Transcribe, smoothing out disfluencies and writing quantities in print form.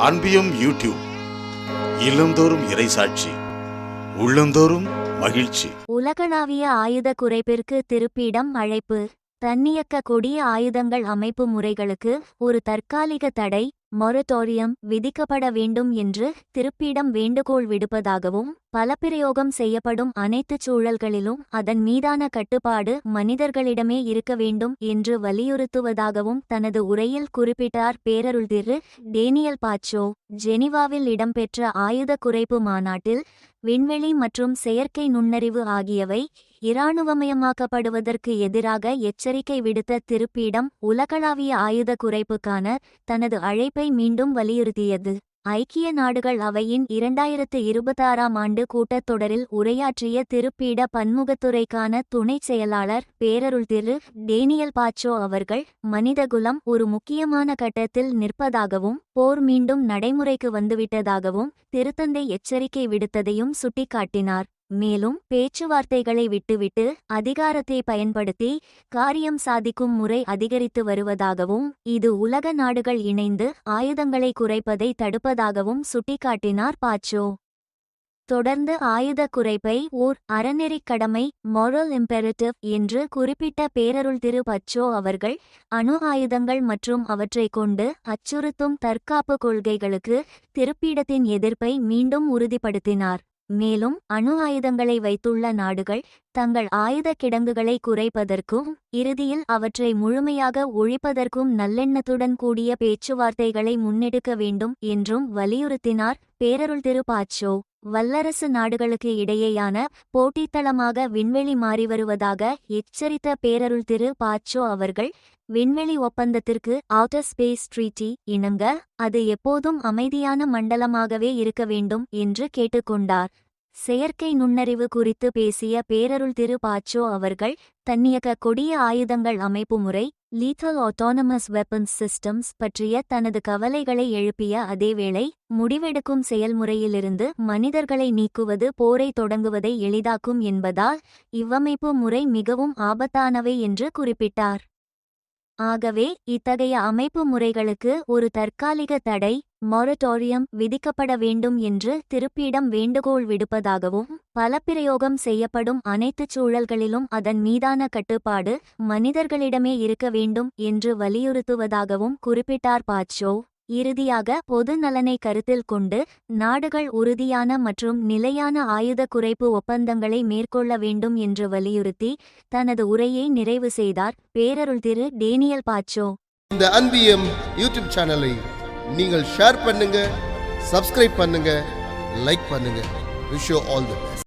அன்பியும் YouTube இல்லந்தோறும் இறைசாட்சி உள்ளந்தோறும் மகிழ்ச்சி. உலகளாவிய ஆயுத குறைப்பிற்கு திருப்பிடம் அழைப்பு. தன்னியக்க கொடிய ஆயுதங்கள் அமைப்பு முறைகளுக்கு ஒரு தற்காலிக தடை மொரட்டோரியம் விதிக்கப்பட வேண்டும் என்று திருப்பிடம் வேண்டுகோள் விடுப்பதாகவும், பலப்பிரயோகம் செய்யப்படும் அனைத்து சூழல்களிலும் அதன் மீதான கட்டுப்பாடு மனிதர்களிடமே இருக்க வேண்டும் என்று வலியுறுத்துவதாகவும் தனது உரையில் குறிப்பிட்டார் பேரருள் திரு டேனியல் பாச்சோ. ஜெனிவாவில் இடம்பெற்ற ஆயுத குறைப்பு மாநாட்டில் விண்வெளி மற்றும் செயற்கை நுண்ணறிவு ஆகியவை இராணுவமயமாக்கப்படுவதற்கு எதிராக எச்சரிக்கை விடுத்த திருப்பீடம் உலகளாவிய ஆயுத குறைப்புக்கான தனது அழைப்பை மீண்டும் வலியுறுத்தியது. ஐக்கிய நாடுகள் அவையின் 2026ஆம் ஆண்டு கூட்டத்தொடரில் உரையாற்றிய திருப்பீட பன்முகத்துறைக்கான துணைச் செயலாளர் பேரருள் திரு டேனியல் பாச்சோ அவர்கள், மனிதகுலம் ஒரு முக்கியமான கட்டத்தில் நிற்பதாகவும் போர் மீண்டும் நடைமுறைக்கு வந்துவிட்டதாகவும் திருத்தந்தை எச்சரிக்கை விடுத்ததையும் சுட்டிக்காட்டினார். மேலும் பேச்சுவார்த்தைகளை விட்டுவிட்டு அதிகாரத்தை பயன்படுத்தி காரியம் சாதிக்கும் முறை அதிகரித்து வருவதாகவும், இது உலக நாடுகள் இணைந்து ஆயுதங்களை குறைப்பதை தடுப்பதாகவும் சுட்டிக்காட்டினார் பாச்சோ. தொடர்ந்து ஆயுத குறைப்பை ஓர் அறநெறிக் கடமை மொரல் இம்பெரட்டிவ் என்று குறிப்பிட்ட பேரருள் திரு பச்சோ அவர்கள், அணு ஆயுதங்கள் மற்றும் அவற்றை கொண்டு அச்சுறுத்தும் தற்காப்பு கொள்கைகளுக்கு திருப்பீடத்தின் எதிர்ப்பை மீண்டும் உறுதிப்படுத்தினார். மேலும் அணு ஆயுதங்களை வைத்துள்ள நாடுகள் தங்கள் ஆயுத கிடங்குகளை குறைப்பதற்கும் இறுதியில் அவற்றை முழுமையாக ஒழிப்பதற்கும் நல்லெண்ணத்துடன் கூடிய பேச்சுவார்த்தைகளை முன்னெடுக்க வேண்டும் என்றும் வலியுறுத்தினார் பேரருள் திரு பாச்சோ. வல்லரசு நாடுகளுக்கு இடையேயான போட்டித்தளமாக விண்வெளி மாறிவருவதாக எச்சரித்த பேரருள் திரு பாச்சோ அவர்கள், விண்வெளி ஒப்பந்தத்திற்கு அவுட்டர் ஸ்பேஸ் ட்ரீட்டி இணங்க அது எப்போதும் அமைதியான மண்டலமாகவே இருக்க வேண்டும் என்று கேட்டுக்கொண்டார். செயற்கை நுண்ணறிவு குறித்து பேசிய பேரருள் திரு பாச்சோ அவர்கள், தன்னியக்க கொடிய ஆயுதங்கள் அமைப்பு முறை லீத்தல் ஆட்டோனமஸ் வெப்பன்ஸ் சிஸ்டம்ஸ் பற்றிய தனது கவலைகளை எழுப்பிய அதேவேளை, முடிவெடுக்கும் செயல்முறையிலிருந்து மனிதர்களை நீக்குவது போரை தொடங்குவதை எளிதாக்கும் என்பதால் இவ்வமைப்பு முறை மிகவும் ஆபத்தானவை என்று குறிப்பிட்டார். ஆகவே இத்தகைய அமைப்பு முறைகளுக்கு ஒரு தற்காலிக தடை மொரட்டோரியம் விதிக்கப்பட வேண்டும் என்று திருப்பீடம் வேண்டுகோள் விடுப்பதாகவும், பலப்பிரயோகம் செய்யப்படும் அனைத்து சூழல்களிலும் அதன் மீதான கட்டுப்பாடு மனிதர்களிடமே இருக்க வேண்டும் என்று வலியுறுத்துவதாகவும் குறிப்பிட்டார் பாச்சோ. இறுதியாக, பொது நலனை கருத்தில் கொண்டு நாடுகள் உறுதியான மற்றும் நிலையான ஆயுத குறைப்பு ஒப்பந்தங்களை மேற்கொள்ள வேண்டும் என்று வலியுறுத்தி தனது உரையை நிறைவு செய்தார் பேரருள் திரு டேனியல் பாச்சோ. இந்த அன்பியம் யூடியூப் சேனலை நீங்கள் ஷேர் பண்ணுங்க, சப்ஸ்கிரைப் பண்ணுங்க, லைக் பண்ணுங்க. Wish you all the best.